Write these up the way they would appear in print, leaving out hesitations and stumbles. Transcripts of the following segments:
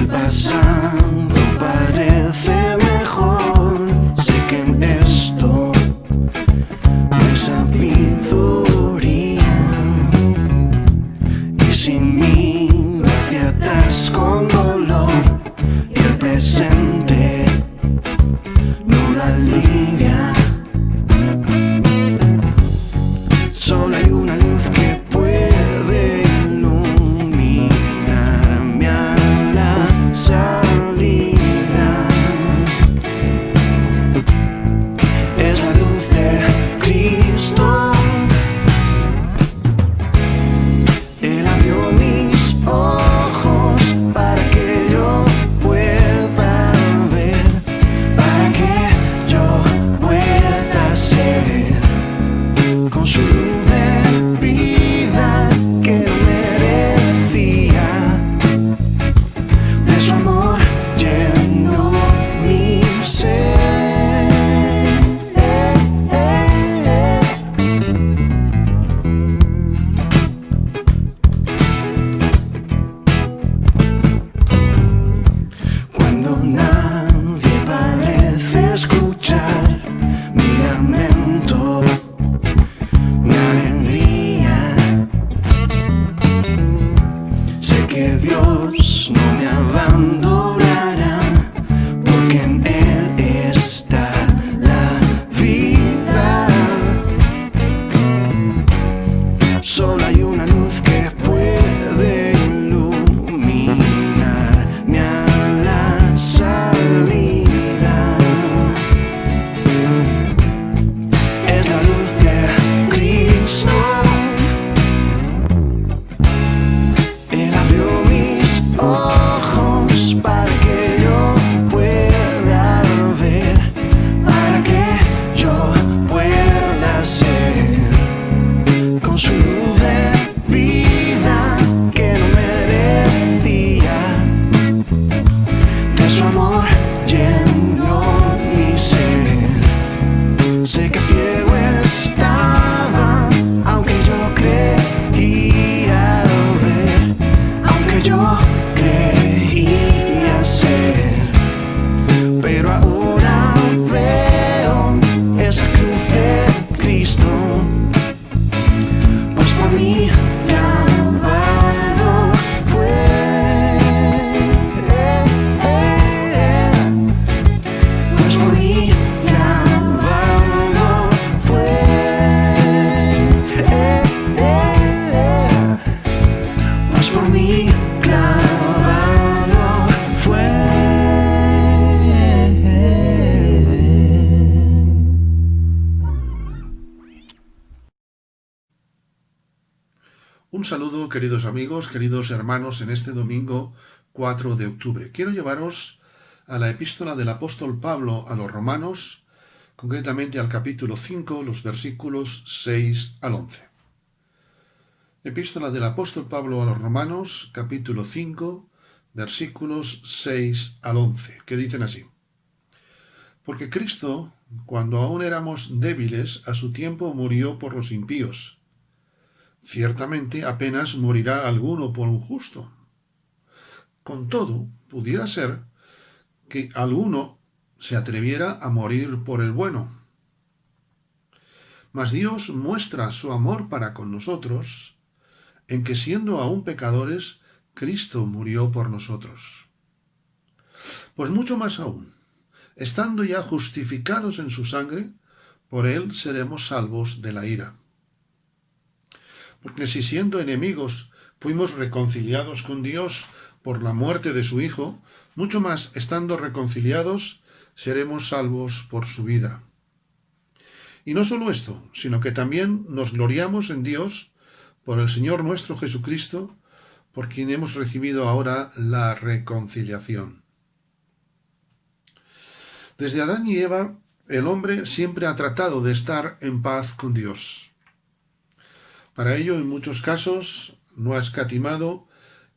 el pasado parece mejor. Sé que en esto no hay sabiduría, y si miro hacia atrás con dolor y el presente no la alivia, solo hay una luz que puede iluminarme a la salida. Es la luz de Cristo. Él abrió mis ojos para que yo pueda ver, para que yo pueda ser con su luz de vida que no merecía. De su amor llenó mi ser. Cuando nadie parece escuchar mi lamento, mi alegría, sé que Dios no me abandonará, porque en Él está la vida. Solo hay una luz que puede iluminarme a la salida. Es la luz de Cristo. Él abrió mis ojos para que yo pueda ver, para que yo pueda ser con su luz de vida que no merecía. De su amor llenó mi ser. Sé que ciego estaba, aunque yo creía ver, aunque yo creía ser, pero ahora veo esa cruz de Cristo, pues por mí clavado fue. Pues por mí clavado fue. Pues por mí clavado fue. Un saludo, queridos amigos, queridos hermanos, en este domingo 4 de octubre. Quiero llevaros a la epístola del apóstol Pablo a los Romanos, concretamente al capítulo 5, los versículos 6 al 11. Epístola del apóstol Pablo a los Romanos, capítulo 5, versículos 6 al 11, que dicen así: Porque Cristo, cuando aún éramos débiles, a su tiempo murió por los impíos. Ciertamente apenas morirá alguno por un justo. Con todo, pudiera ser que alguno se atreviera a morir por el bueno. Mas Dios muestra su amor para con nosotros en que, siendo aún pecadores, Cristo murió por nosotros. Pues mucho más aún, estando ya justificados en su sangre, por él seremos salvos de la ira. Porque si siendo enemigos fuimos reconciliados con Dios por la muerte de su Hijo, mucho más estando reconciliados seremos salvos por su vida. Y no solo esto, sino que también nos gloriamos en Dios por el Señor nuestro Jesucristo, por quien hemos recibido ahora la reconciliación. Desde Adán y Eva, el hombre siempre ha tratado de estar en paz con Dios. Para ello, en muchos casos, no ha escatimado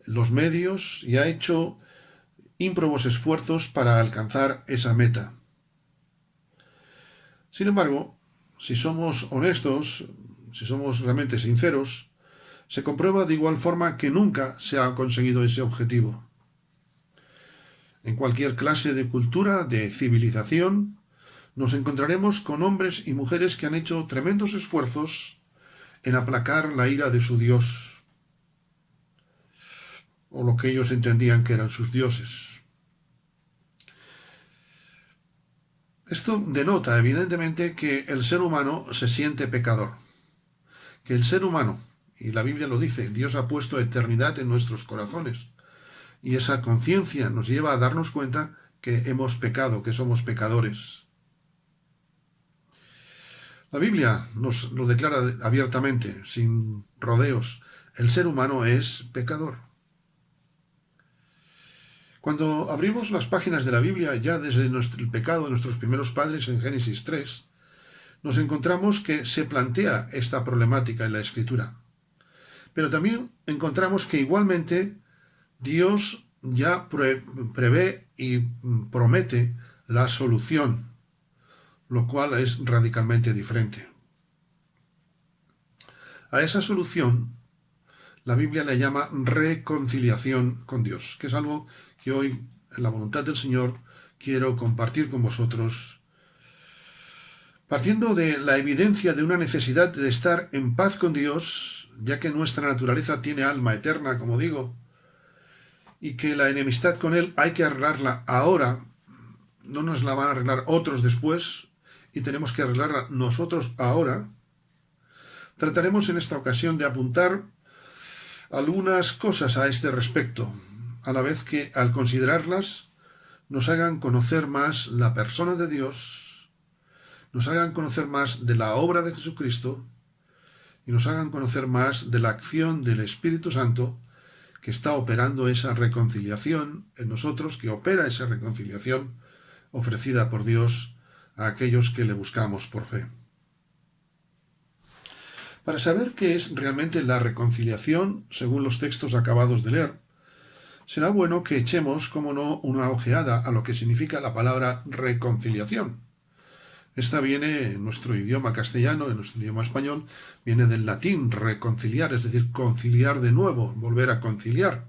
los medios y ha hecho ímprobos esfuerzos para alcanzar esa meta. Sin embargo, si somos honestos, si somos realmente sinceros, se comprueba de igual forma que nunca se ha conseguido ese objetivo. En cualquier clase de cultura, de civilización, nos encontraremos con hombres y mujeres que han hecho tremendos esfuerzos en aplacar la ira de su Dios, o lo que ellos entendían que eran sus dioses. Esto denota evidentemente que el ser humano se siente pecador, que el ser humano, y la Biblia lo dice, Dios ha puesto eternidad en nuestros corazones, y esa conciencia nos lleva a darnos cuenta que hemos pecado, que somos pecadores. La Biblia nos lo declara abiertamente, sin rodeos. El ser humano es pecador. Cuando abrimos las páginas de la Biblia, ya desde el pecado de nuestros primeros padres en Génesis 3, nos encontramos que se plantea esta problemática en la Escritura. Pero también encontramos que igualmente Dios ya prevé y promete la solución, lo cual es radicalmente diferente. A esa solución la Biblia le llama reconciliación con Dios, que es algo que hoy, en la voluntad del Señor, quiero compartir con vosotros, partiendo de la evidencia de una necesidad de estar en paz con Dios, ya que nuestra naturaleza tiene alma eterna, como digo, y que la enemistad con Él hay que arreglarla ahora, no nos la van a arreglar otros después, y tenemos que arreglarla nosotros ahora. Trataremos en esta ocasión de apuntar algunas cosas a este respecto, a la vez que al considerarlas nos hagan conocer más la persona de Dios, nos hagan conocer más de la obra de Jesucristo y nos hagan conocer más de la acción del Espíritu Santo que está operando esa reconciliación en nosotros, que opera esa reconciliación ofrecida por Dios a aquellos que le buscamos por fe. Para saber qué es realmente la reconciliación, según los textos acabados de leer, será bueno que echemos, como no, una ojeada a lo que significa la palabra reconciliación. Esta viene en nuestro idioma castellano, en nuestro idioma español, viene del latín reconciliar, es decir, conciliar de nuevo, volver a conciliar.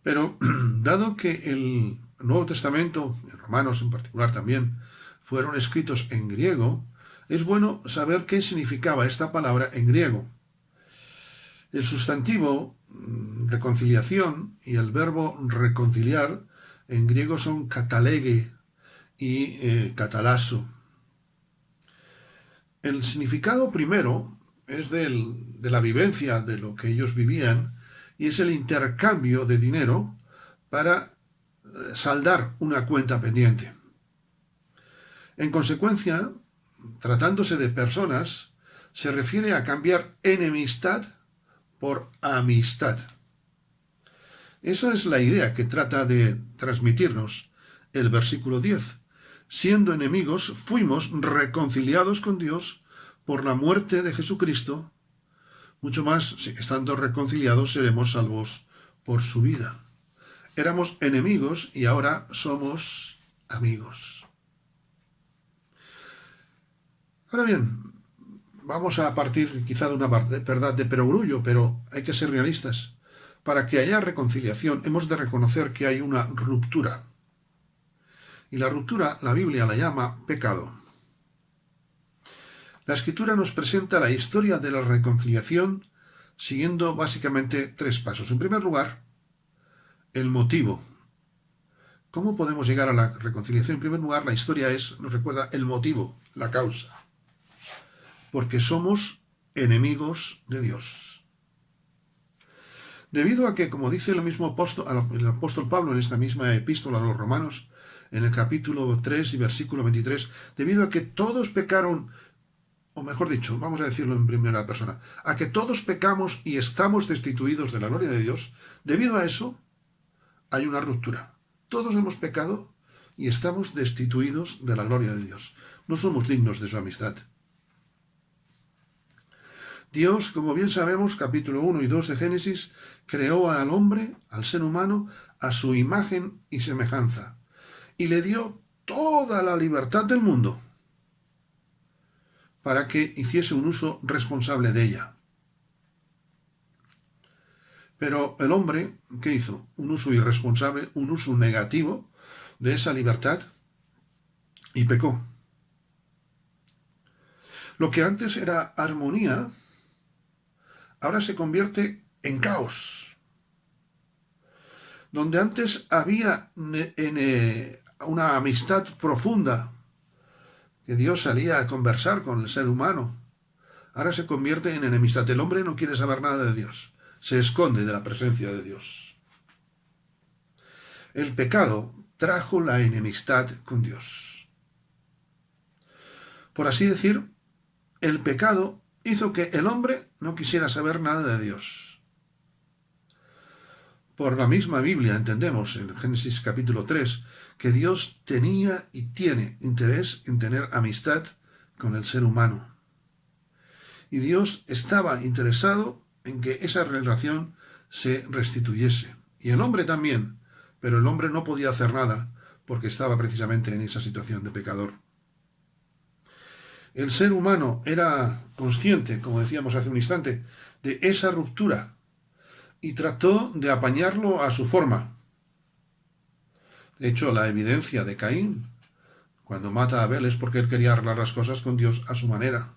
Pero, dado que el Nuevo Testamento, en Romanos en particular también, fueron escritos en griego, es bueno saber qué significaba esta palabra en griego. El sustantivo reconciliación y el verbo reconciliar en griego son katalege y katalasso. El significado primero es de la vivencia de lo que ellos vivían y es el intercambio de dinero para saldar una cuenta pendiente. En consecuencia, tratándose de personas, se refiere a cambiar enemistad por amistad. Esa es la idea que trata de transmitirnos el versículo 10. Siendo enemigos, fuimos reconciliados con Dios por la muerte de Jesucristo. Mucho más, estando reconciliados, seremos salvos por su vida. Éramos enemigos y ahora somos amigos. Ahora bien, vamos a partir quizá de una verdad de perogrullo, pero hay que ser realistas. Para que haya reconciliación hemos de reconocer que hay una ruptura. Y la ruptura, la Biblia la llama pecado. La Escritura nos presenta la historia de la reconciliación siguiendo básicamente 3 pasos. En primer lugar, el motivo. ¿Cómo podemos llegar a la reconciliación? En primer lugar, la historia nos recuerda el motivo, la causa. Porque somos enemigos de Dios. Debido a que, como dice el apóstol Pablo en esta misma epístola a los Romanos, en el capítulo 3 y versículo 23, debido a que todos pecaron, o mejor dicho, vamos a decirlo en primera persona, a que todos pecamos y estamos destituidos de la gloria de Dios, debido a eso hay una ruptura. Todos hemos pecado y estamos destituidos de la gloria de Dios. No somos dignos de su amistad. Dios, como bien sabemos, capítulo 1 y 2 de Génesis, creó al hombre, al ser humano, a su imagen y semejanza, y le dio toda la libertad del mundo para que hiciese un uso responsable de ella. Pero el hombre, ¿qué hizo? Un uso irresponsable, un uso negativo de esa libertad y pecó. Lo que antes era armonía, ahora se convierte en caos. Donde antes había una amistad profunda, que Dios salía a conversar con el ser humano, ahora se convierte en enemistad. El hombre no quiere saber nada de Dios, se esconde de la presencia de Dios. El pecado trajo la enemistad con Dios. Por así decir, el pecado hizo que el hombre no quisiera saber nada de Dios. Por la misma Biblia entendemos en Génesis capítulo 3 que Dios tenía y tiene interés en tener amistad con el ser humano. Y Dios estaba interesado en que esa relación se restituyese. Y el hombre también, pero el hombre no podía hacer nada porque estaba precisamente en esa situación de pecador. El ser humano era consciente, como decíamos hace un instante, de esa ruptura y trató de apañarlo a su forma. De hecho, la evidencia de Caín, cuando mata a Abel, es porque él quería arreglar las cosas con Dios a su manera.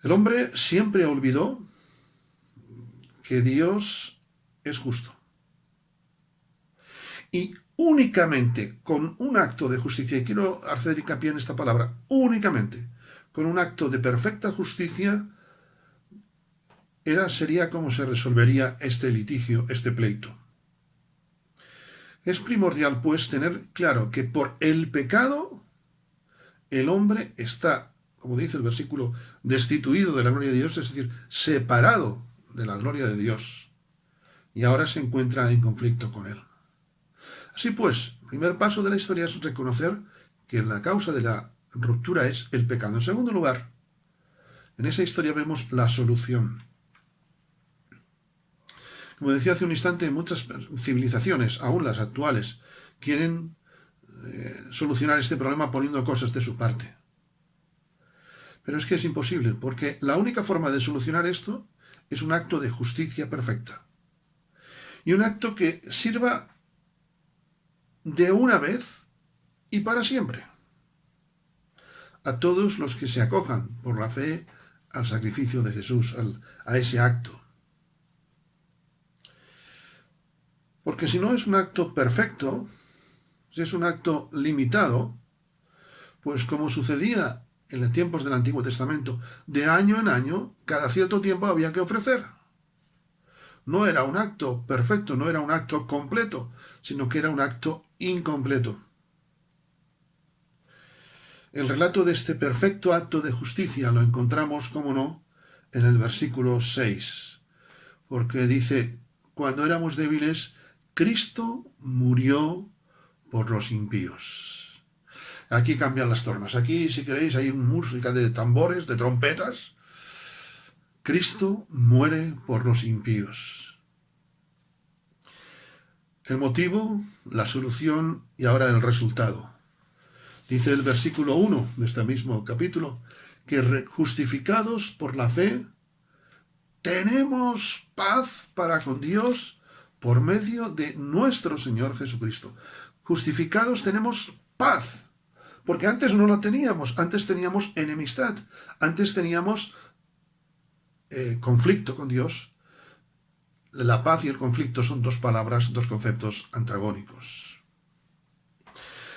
El hombre siempre olvidó que Dios es justo. Y únicamente con un acto de justicia, y quiero hacer hincapié en esta palabra, únicamente con un acto de perfecta justicia, sería como se resolvería este litigio, este pleito. Es primordial, pues, tener claro que por el pecado el hombre está, como dice el versículo, destituido de la gloria de Dios, es decir, separado de la gloria de Dios, y ahora se encuentra en conflicto con él. Así pues, el primer paso de la historia es reconocer que la causa de la ruptura es el pecado. En segundo lugar, en esa historia vemos la solución. Como decía hace un instante, muchas civilizaciones, aún las actuales, quieren solucionar este problema poniendo cosas de su parte. Pero es que es imposible, porque la única forma de solucionar esto es un acto de justicia perfecta. Y un acto que sirva de una vez y para siempre a todos los que se acojan por la fe al sacrificio de Jesús, a ese acto. Porque si no es un acto perfecto, si es un acto limitado, pues como sucedía en los tiempos del Antiguo Testamento, de año en año, cada cierto tiempo había que ofrecer. No era un acto perfecto, no era un acto completo, sino que era un acto incompleto. El relato de este perfecto acto de justicia lo encontramos, como no, en el versículo 6, porque dice, cuando éramos débiles, Cristo murió por los impíos. Aquí cambian las tornas. Aquí, si queréis, hay música de tambores, de trompetas. Cristo muere por los impíos. El motivo, la solución y ahora el resultado. Dice el versículo 1 de este mismo capítulo, que justificados por la fe, tenemos paz para con Dios por medio de nuestro Señor Jesucristo. Justificados tenemos paz, porque antes no la teníamos, antes teníamos enemistad, antes teníamos conflicto con Dios. La paz y el conflicto son dos palabras, dos conceptos antagónicos.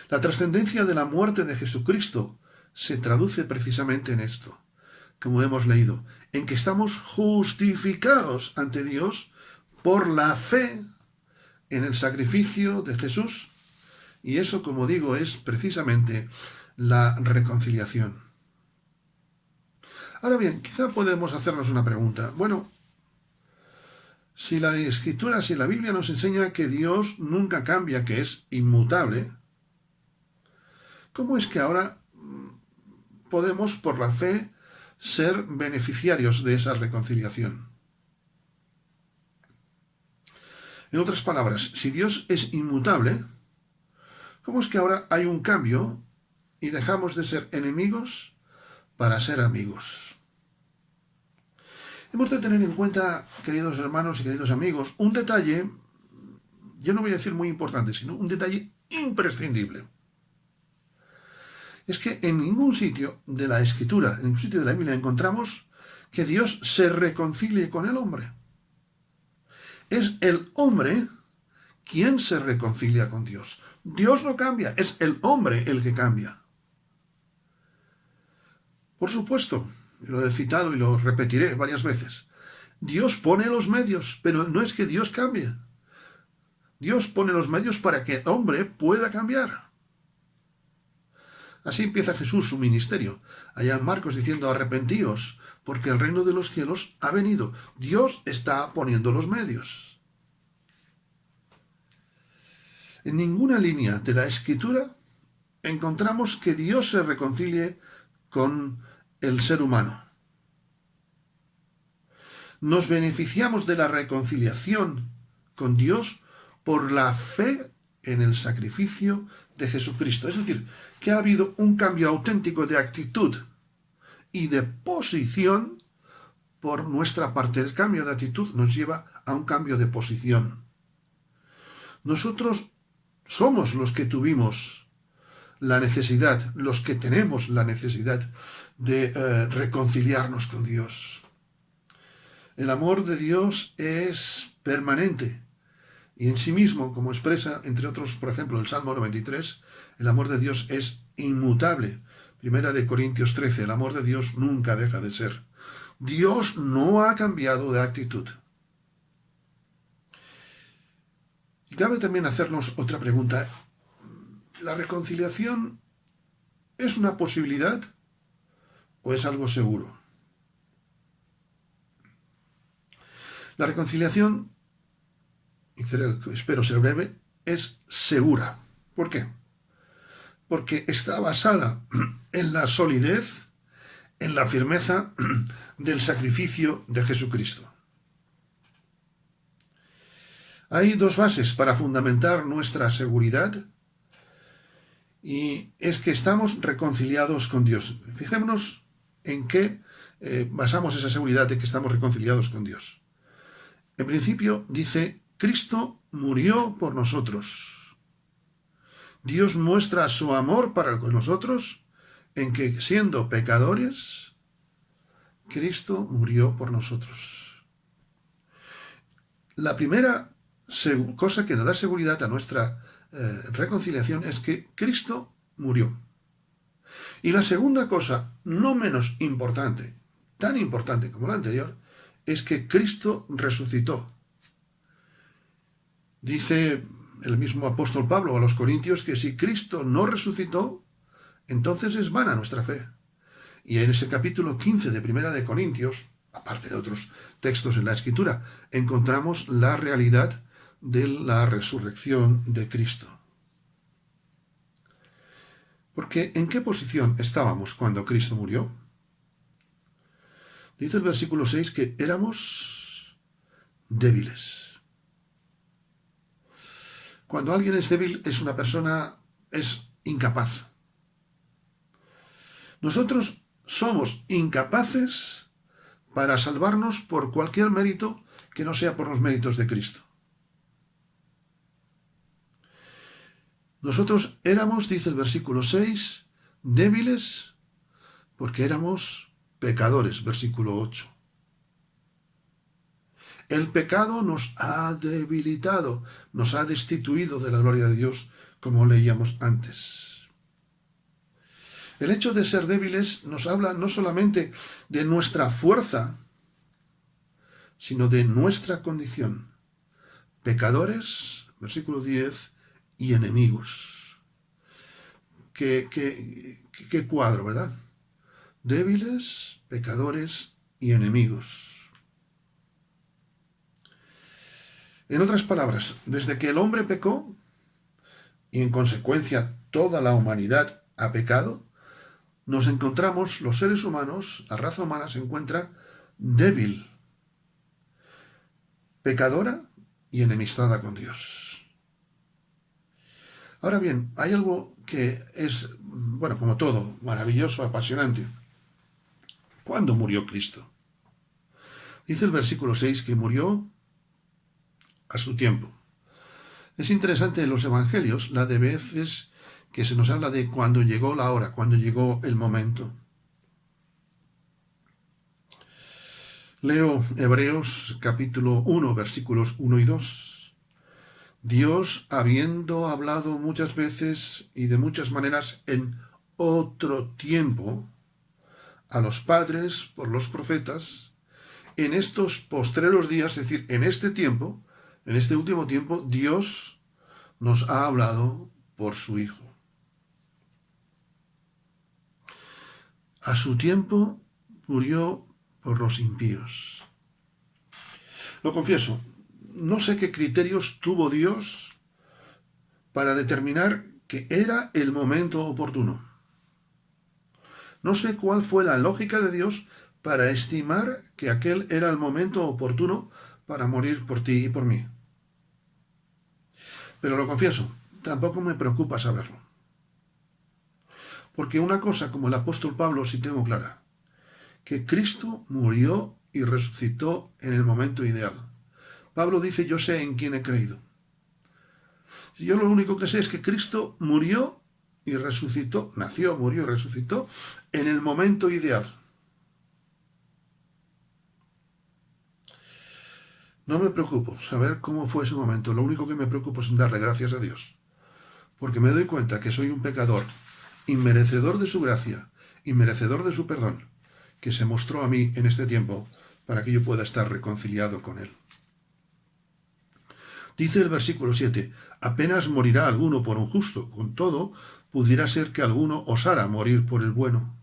La trascendencia de la muerte de Jesucristo se traduce precisamente en esto, como hemos leído, en que estamos justificados ante Dios por la fe en el sacrificio de Jesús, y eso, como digo, es precisamente la reconciliación. Ahora bien, quizá podemos hacernos una pregunta. Bueno, si la Escritura, si la Biblia nos enseña que Dios nunca cambia, que es inmutable, ¿cómo es que ahora podemos, por la fe, ser beneficiarios de esa reconciliación? En otras palabras, si Dios es inmutable, ¿cómo es que ahora hay un cambio y dejamos de ser enemigos para ser amigos? Hemos de tener en cuenta, queridos hermanos y queridos amigos, un detalle, yo no voy a decir muy importante, sino un detalle imprescindible. Es que en ningún sitio de la Escritura, en ningún sitio de la Biblia encontramos que Dios se reconcilie con el hombre. Es el hombre quien se reconcilia con Dios. Dios no cambia, es el hombre el que cambia. Por supuesto, lo he citado y lo repetiré varias veces, Dios pone los medios, pero no es que Dios cambie. Dios pone los medios para que el hombre pueda cambiar. Así empieza Jesús su ministerio, allá en Marcos diciendo: arrepentíos, porque el reino de los cielos ha venido. Dios está poniendo los medios. En ninguna línea de la Escritura encontramos que Dios se reconcilie con el ser humano. Nos beneficiamos de la reconciliación con Dios por la fe en el sacrificio de Jesucristo. Es decir, que ha habido un cambio auténtico de actitud y de posición por nuestra parte. El cambio de actitud nos lleva a un cambio de posición. Nosotros somos los que tuvimos la necesidad, los que tenemos la necesidad de reconciliarnos con Dios. El amor de Dios es permanente y en sí mismo, como expresa, entre otros, por ejemplo, el Salmo 93, el amor de Dios es inmutable. Primera de Corintios 13, el amor de Dios nunca deja de ser. Dios no ha cambiado de actitud. Y cabe también hacernos otra pregunta. ¿La reconciliación es una posibilidad o es algo seguro? La reconciliación, y espero ser breve, es segura. ¿Por qué? Porque está basada en la solidez, en la firmeza del sacrificio de Jesucristo. Hay dos bases para fundamentar nuestra seguridad, y es que estamos reconciliados con Dios. Fijémonos en qué basamos esa seguridad de que estamos reconciliados con Dios. En principio dice: Cristo murió por nosotros. Dios muestra su amor para con nosotros en que, siendo pecadores, Cristo murió por nosotros. La primera cosa que nos da seguridad a nuestra reconciliación es que Cristo murió. Y la segunda cosa, no menos importante, tan importante como la anterior, es que Cristo resucitó. Dice el mismo apóstol Pablo a los Corintios que si Cristo no resucitó, entonces es vana nuestra fe. Y en ese capítulo 15 de Primera de Corintios, aparte de otros textos en la Escritura, encontramos la realidad de la resurrección de Cristo. Porque ¿en qué posición estábamos cuando Cristo murió? Dice el versículo 6 que éramos débiles. Cuando alguien es débil, es incapaz. Nosotros somos incapaces para salvarnos por cualquier mérito que no sea por los méritos de Cristo. Nosotros éramos, dice el versículo 6, débiles porque éramos pecadores, versículo 8. El pecado nos ha debilitado, nos ha destituido de la gloria de Dios, como leíamos antes. El hecho de ser débiles nos habla no solamente de nuestra fuerza, sino de nuestra condición. Pecadores, versículo 10, y enemigos. Qué cuadro, ¿verdad? Débiles, pecadores y enemigos. En otras palabras, desde que el hombre pecó, y en consecuencia toda la humanidad ha pecado, nos encontramos, los seres humanos, la raza humana se encuentra débil, pecadora y enemistada con Dios. Ahora bien, hay algo que es, bueno, como todo, maravilloso, apasionante. ¿Cuándo murió Cristo? Dice el versículo 6 que murió a su tiempo. Es interesante en los evangelios la de veces que se nos habla de cuando llegó la hora, cuando llegó el momento. Leo Hebreos capítulo 1, versículos 1 y 2. Dios, habiendo hablado muchas veces y de muchas maneras en otro tiempo a los padres por los profetas, en estos postreros días, es decir, en este tiempo, en este último tiempo, Dios nos ha hablado por su Hijo. A su tiempo murió por los impíos. Lo confieso, no sé qué criterios tuvo Dios para determinar que era el momento oportuno. No sé cuál fue la lógica de Dios para estimar que aquel era el momento oportuno para morir por ti y por mí. Pero lo confieso, tampoco me preocupa saberlo. Porque una cosa como el apóstol Pablo sí tengo clara, que Cristo murió y resucitó en el momento ideal. Pablo dice, yo sé en quién he creído. Yo lo único que sé es que Cristo murió y resucitó, nació, murió y resucitó en el momento ideal. No me preocupo saber cómo fue ese momento, lo único que me preocupo es darle gracias a Dios, porque me doy cuenta que soy un pecador, inmerecedor de su gracia, inmerecedor de su perdón, que se mostró a mí en este tiempo para que yo pueda estar reconciliado con Él. Dice el versículo 7, apenas morirá alguno por un justo, con todo, pudiera ser que alguno osara morir por el bueno.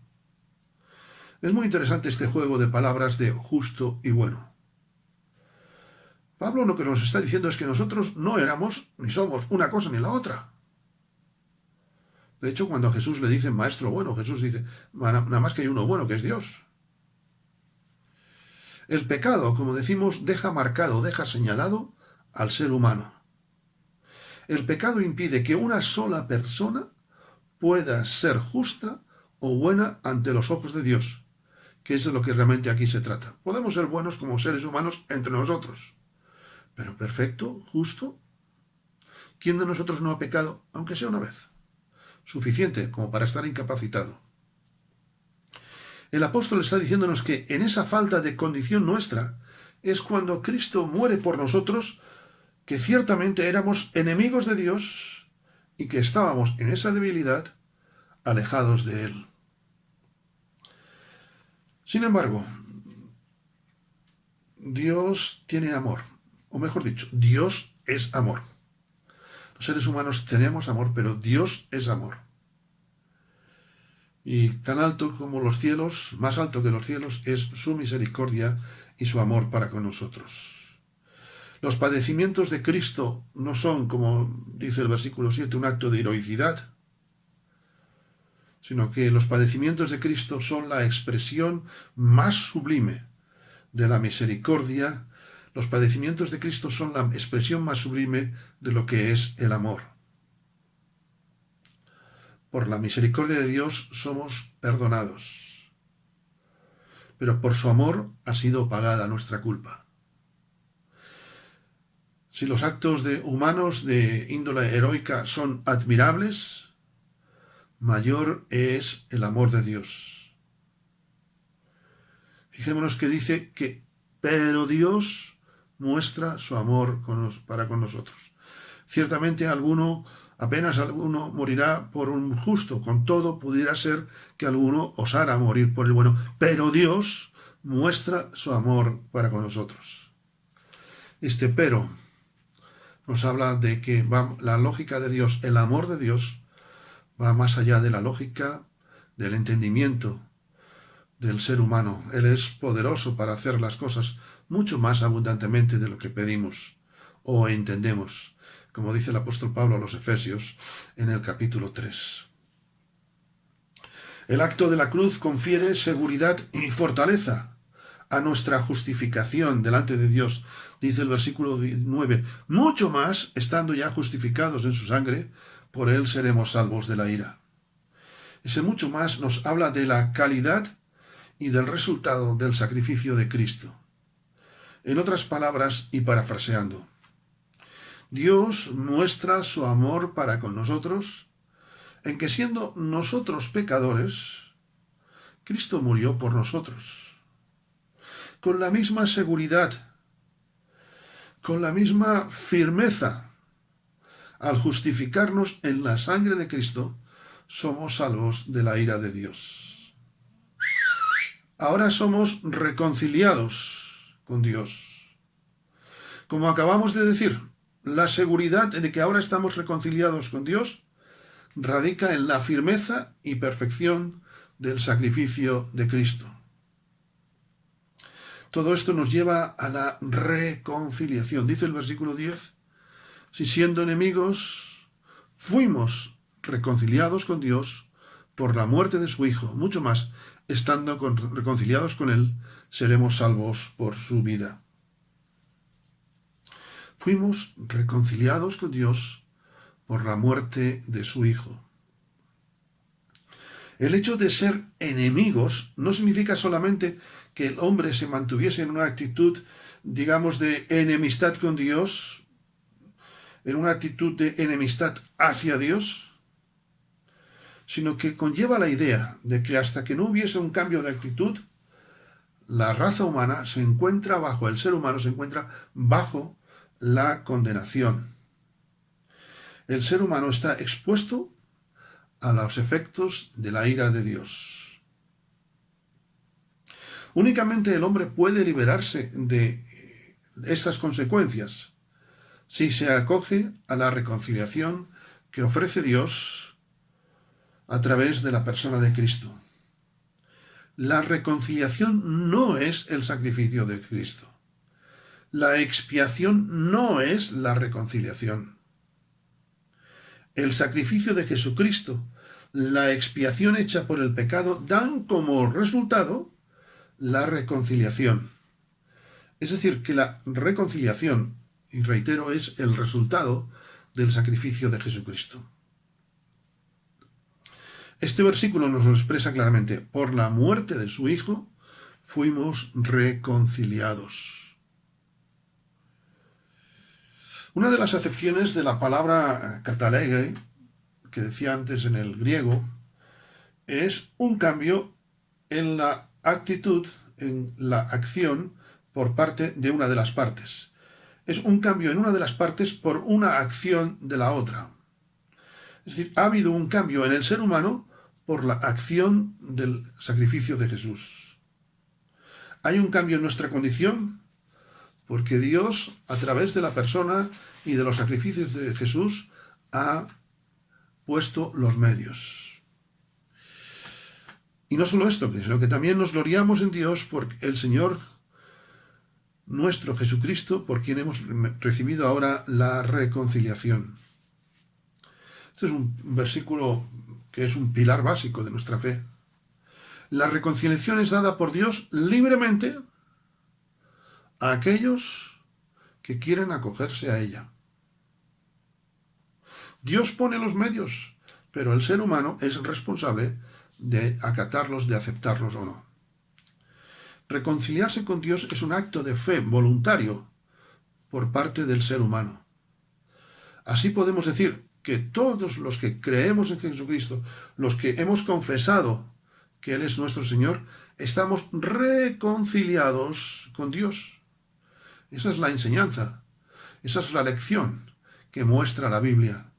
Es muy interesante este juego de palabras de justo y bueno. Pablo lo que nos está diciendo es que nosotros no éramos ni somos una cosa ni la otra. De hecho, cuando a Jesús le dicen maestro bueno, Jesús dice, nada más que hay uno bueno, que es Dios. El pecado, como decimos, deja marcado, deja señalado al ser humano. El pecado impide que una sola persona pueda ser justa o buena ante los ojos de Dios, que es de lo que realmente aquí se trata. Podemos ser buenos como seres humanos entre nosotros, pero perfecto, justo. ¿Quién de nosotros no ha pecado, aunque sea una vez? Suficiente como para estar incapacitado. El apóstol está diciéndonos que en esa falta de condición nuestra es cuando Cristo muere por nosotros, que ciertamente éramos enemigos de Dios y que estábamos en esa debilidad alejados de Él. Sin embargo, Dios tiene amor, o mejor dicho, Dios es amor. Los seres humanos tenemos amor, pero Dios es amor. Y tan alto como los cielos, más alto que los cielos, es su misericordia y su amor para con nosotros. Los padecimientos de Cristo no son, como dice el versículo 7, un acto de heroicidad, sino que los padecimientos de Cristo son la expresión más sublime de la misericordia. Los padecimientos de Cristo son la expresión más sublime de lo que es el amor. Por la misericordia de Dios somos perdonados, pero por su amor ha sido pagada nuestra culpa. Si los actos humanos de índole heroica son admirables, mayor es el amor de Dios. Fijémonos que dice que, pero Dios muestra su amor para con nosotros. Ciertamente apenas alguno morirá por un justo, con todo pudiera ser que alguno osara morir por el bueno, pero Dios muestra su amor para con nosotros. Este pero nos habla de que la lógica de Dios, el amor de Dios, va más allá de la lógica del entendimiento del ser humano. Él es poderoso para hacer las cosas mucho más abundantemente de lo que pedimos o entendemos, como dice el apóstol Pablo a los Efesios en el capítulo 3. El acto de la cruz confiere seguridad y fortaleza a nuestra justificación delante de Dios, dice el versículo 9, mucho más, estando ya justificados en su sangre, por él seremos salvos de la ira. Ese mucho más nos habla de la calidad y del resultado del sacrificio de Cristo. En otras palabras, y parafraseando, Dios muestra su amor para con nosotros en que siendo nosotros pecadores, Cristo murió por nosotros. Con la misma seguridad, con la misma firmeza, al justificarnos en la sangre de Cristo, somos salvos de la ira de Dios. Ahora somos reconciliados con Dios. Como acabamos de decir, la seguridad de que ahora estamos reconciliados con Dios radica en la firmeza y perfección del sacrificio de Cristo. Todo esto nos lleva a la reconciliación. Dice el versículo 10, si siendo enemigos fuimos reconciliados con Dios por la muerte de su Hijo, mucho más, estando reconciliados con Él, seremos salvos por su vida. Fuimos reconciliados con Dios por la muerte de su Hijo. El hecho de ser enemigos no significa solamente que el hombre se mantuviese en una actitud, digamos, de enemistad con Dios, en una actitud de enemistad hacia Dios, sino que conlleva la idea de que hasta que no hubiese un cambio de actitud, la raza humana se encuentra bajo, el ser humano se encuentra bajo la condenación. El ser humano está expuesto a los efectos de la ira de Dios. Únicamente el hombre puede liberarse de estas consecuencias si se acoge a la reconciliación que ofrece Dios a través de la persona de Cristo. La reconciliación no es el sacrificio de Cristo. La expiación no es la reconciliación. El sacrificio de Jesucristo, la expiación hecha por el pecado, dan como resultado la reconciliación. Es decir, que la reconciliación, y reitero, es el resultado del sacrificio de Jesucristo. Este versículo nos lo expresa claramente. Por la muerte de su Hijo fuimos reconciliados. Una de las acepciones de la palabra katalege, que decía antes en el griego, es un cambio en la actitud, en la acción por parte de una de las partes. Es un cambio en una de las partes por una acción de la otra. Es decir, ha habido un cambio en el ser humano por la acción del sacrificio de Jesús. Hay un cambio en nuestra condición porque Dios, a través de la persona y de los sacrificios de Jesús, ha puesto los medios. Y no solo esto, sino que también nos gloriamos en Dios por el Señor nuestro Jesucristo, por quien hemos recibido ahora la reconciliación. Este es un versículo que es un pilar básico de nuestra fe. La reconciliación es dada por Dios libremente a aquellos que quieren acogerse a ella. Dios pone los medios, pero el ser humano es responsable de acatarlos, de aceptarlos o no. Reconciliarse con Dios es un acto de fe voluntario por parte del ser humano. Así podemos decir que todos los que creemos en Jesucristo, los que hemos confesado que Él es nuestro Señor, estamos reconciliados con Dios. Esa es la enseñanza, esa es la lección que muestra la Biblia.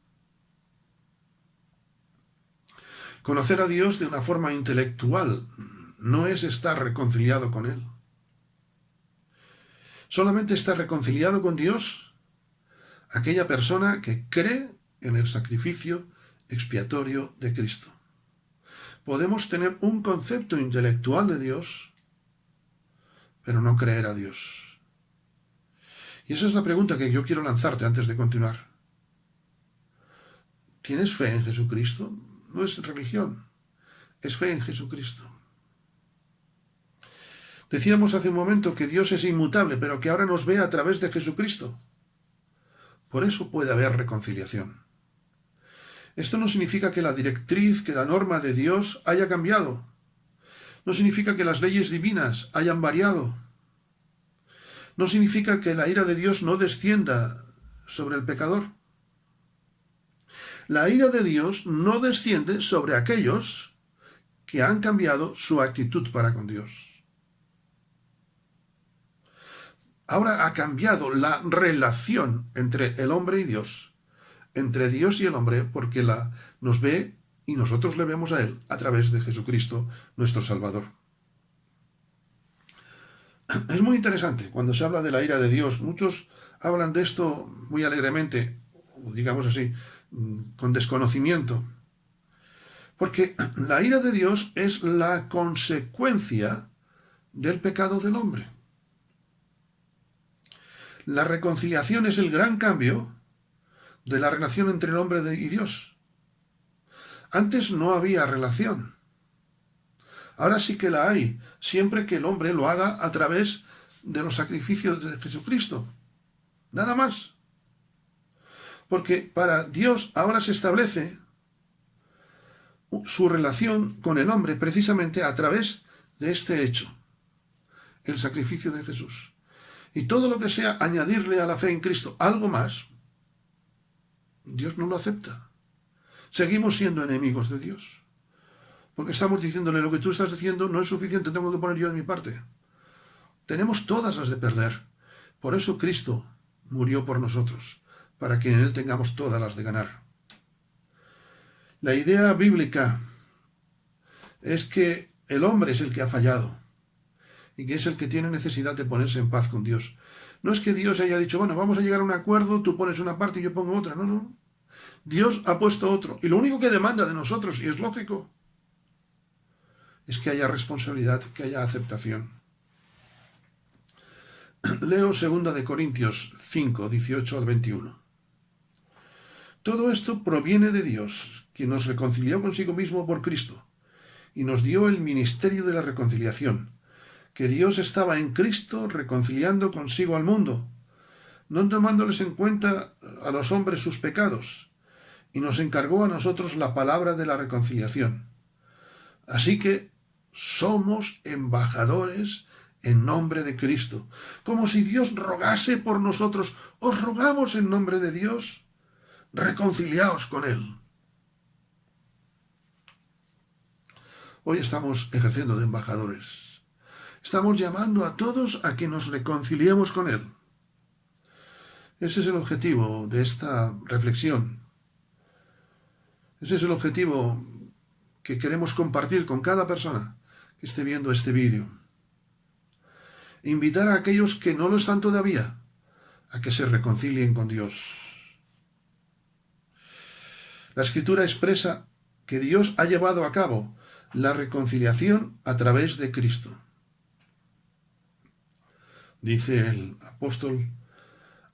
Conocer a Dios de una forma intelectual no es estar reconciliado con Él. Solamente está reconciliado con Dios aquella persona que cree en el sacrificio expiatorio de Cristo. Podemos tener un concepto intelectual de Dios, pero no creer a Dios. Y esa es la pregunta que yo quiero lanzarte antes de continuar. ¿Tienes fe en Jesucristo? No es religión, es fe en Jesucristo. Decíamos hace un momento que Dios es inmutable, pero que ahora nos ve a través de Jesucristo. Por eso puede haber reconciliación. Esto no significa que la directriz, que la norma de Dios haya cambiado. No significa que las leyes divinas hayan variado. no significa que la ira de Dios no descienda sobre el pecador. La ira de Dios no desciende sobre aquellos que han cambiado su actitud para con Dios. Ahora ha cambiado la relación entre el hombre y Dios, entre Dios y el hombre, porque nos ve y nosotros le vemos a Él a través de Jesucristo, nuestro Salvador. Es muy interesante cuando se habla de la ira de Dios. Muchos hablan de esto muy alegremente, o digamos así, con desconocimiento. Porque la ira de Dios es la consecuencia del pecado del hombre. La reconciliación es el gran cambio de la relación entre el hombre y Dios. Antes no había relación. Ahora sí que la hay, siempre que el hombre lo haga a través de los sacrificios de Jesucristo. Nada más. Porque para Dios ahora se establece su relación con el hombre precisamente a través de este hecho, el sacrificio de Jesús. Y todo lo que sea añadirle a la fe en Cristo algo más, Dios no lo acepta. Seguimos siendo enemigos de Dios. Porque estamos diciéndole, lo que tú estás diciendo no es suficiente, tengo que poner yo de mi parte. Tenemos todas las de perder. Por eso Cristo murió por nosotros, para que en Él tengamos todas las de ganar. La idea bíblica es que el hombre es el que ha fallado y que es el que tiene necesidad de ponerse en paz con Dios. No es que Dios haya dicho, bueno, vamos a llegar a un acuerdo, tú pones una parte y yo pongo otra. No, no. Dios ha puesto otro. Y lo único que demanda de nosotros, y es lógico, es que haya responsabilidad, que haya aceptación. Leo 2 Corintios 5, 18 al 21. Todo esto proviene de Dios, quien nos reconcilió consigo mismo por Cristo, y nos dio el ministerio de la reconciliación, que Dios estaba en Cristo reconciliando consigo al mundo, no tomándoles en cuenta a los hombres sus pecados, y nos encargó a nosotros la palabra de la reconciliación. Así que somos embajadores en nombre de Cristo, como si Dios rogase por nosotros. Os rogamos en nombre de Dios, reconciliaos con Él. Hoy estamos ejerciendo de embajadores. Estamos llamando a todos a que nos reconciliemos con Él. Ese es el objetivo de esta reflexión. Ese es el objetivo que queremos compartir con cada persona que esté viendo este vídeo. Invitar a aquellos que no lo están todavía a que se reconcilien con Dios. La Escritura expresa que Dios ha llevado a cabo la reconciliación a través de Cristo. Dice el apóstol,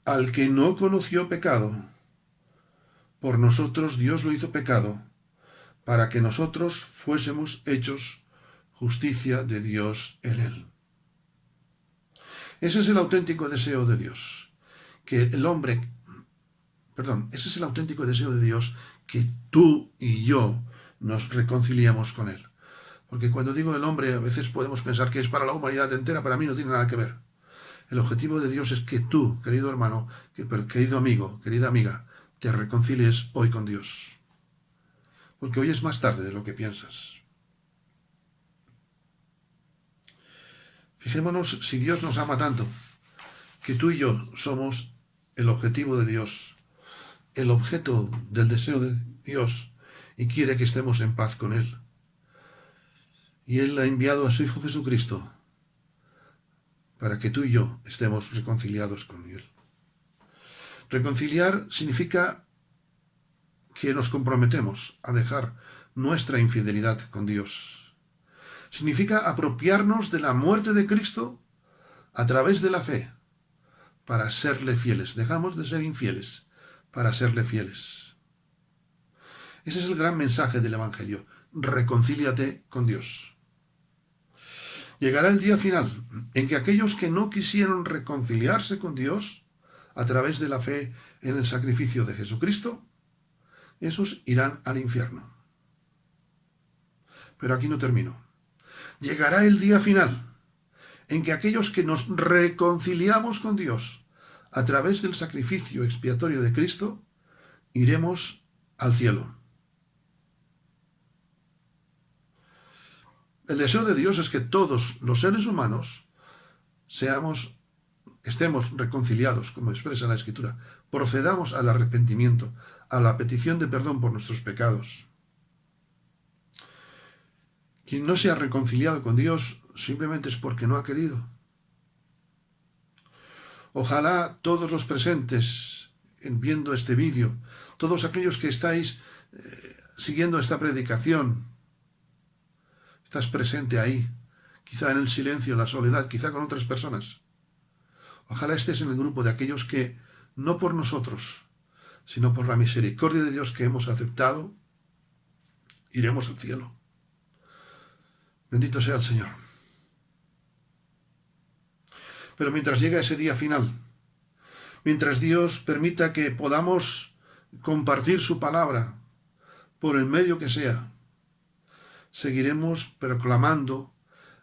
al que no conoció pecado, por nosotros Dios lo hizo pecado, para que nosotros fuésemos hechos justicia de Dios en él. Ese es el auténtico deseo de Dios, ese es el auténtico deseo de Dios, que tú y yo nos reconciliemos con Él. Porque cuando digo el hombre, a veces podemos pensar que es para la humanidad entera, para mí no tiene nada que ver. El objetivo de Dios es que tú, querido hermano, querido amigo, querida amiga, te reconcilies hoy con Dios. Porque hoy es más tarde de lo que piensas. Fijémonos si Dios nos ama tanto, que tú y yo somos el objetivo de Dios, el objeto del deseo de Dios, y quiere que estemos en paz con Él. Y Él ha enviado a su Hijo Jesucristo para que tú y yo estemos reconciliados con Él. Reconciliar significa que nos comprometemos a dejar nuestra infidelidad con Dios. Significa apropiarnos de la muerte de Cristo a través de la fe para serle fieles. Dejamos de ser infieles para serle fieles. Ese es el gran mensaje del Evangelio. Reconcíliate con Dios. Llegará el día final en que aquellos que no quisieron reconciliarse con Dios a través de la fe en el sacrificio de Jesucristo, esos irán al infierno. Pero aquí no termino. Llegará el día final en que aquellos que nos reconciliamos con Dios a través del sacrificio expiatorio de Cristo, iremos al cielo. El deseo de Dios es que todos los seres humanos estemos reconciliados, como expresa la Escritura, procedamos al arrepentimiento, a la petición de perdón por nuestros pecados. Quien no se ha reconciliado con Dios simplemente es porque no ha querido. Ojalá todos los presentes viendo este vídeo, todos aquellos que estáis siguiendo esta predicación, estás presente ahí, quizá en el silencio, en la soledad, quizá con otras personas. Ojalá estés en el grupo de aquellos que, no por nosotros, sino por la misericordia de Dios que hemos aceptado, iremos al cielo. Bendito sea el Señor. Pero mientras llega ese día final, mientras Dios permita que podamos compartir su palabra por el medio que sea, seguiremos proclamando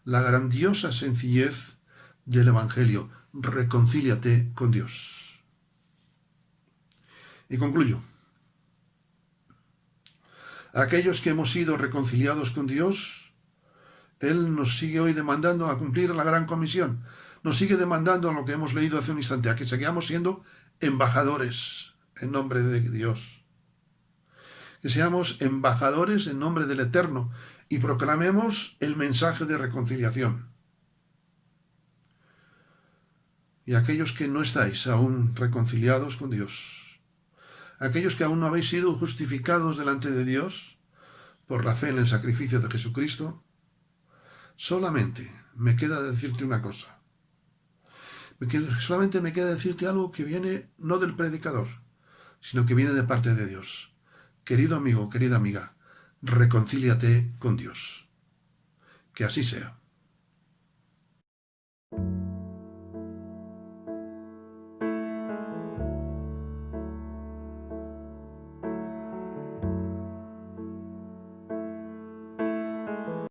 la grandiosa sencillez del Evangelio. Reconcíliate con Dios. Y concluyo. Aquellos que hemos sido reconciliados con Dios, Él nos sigue hoy demandando a cumplir la gran comisión. Nos sigue demandando lo que hemos leído hace un instante, a que sigamos siendo embajadores en nombre de Dios. Que seamos embajadores en nombre del Eterno y proclamemos el mensaje de reconciliación. Y aquellos que no estáis aún reconciliados con Dios, aquellos que aún no habéis sido justificados delante de Dios por la fe en el sacrificio de Jesucristo, solamente me queda decirte una cosa. Solamente me queda decirte algo que viene no del predicador, sino que viene de parte de Dios. Querido amigo, querida amiga, reconcíliate con Dios. Que así sea.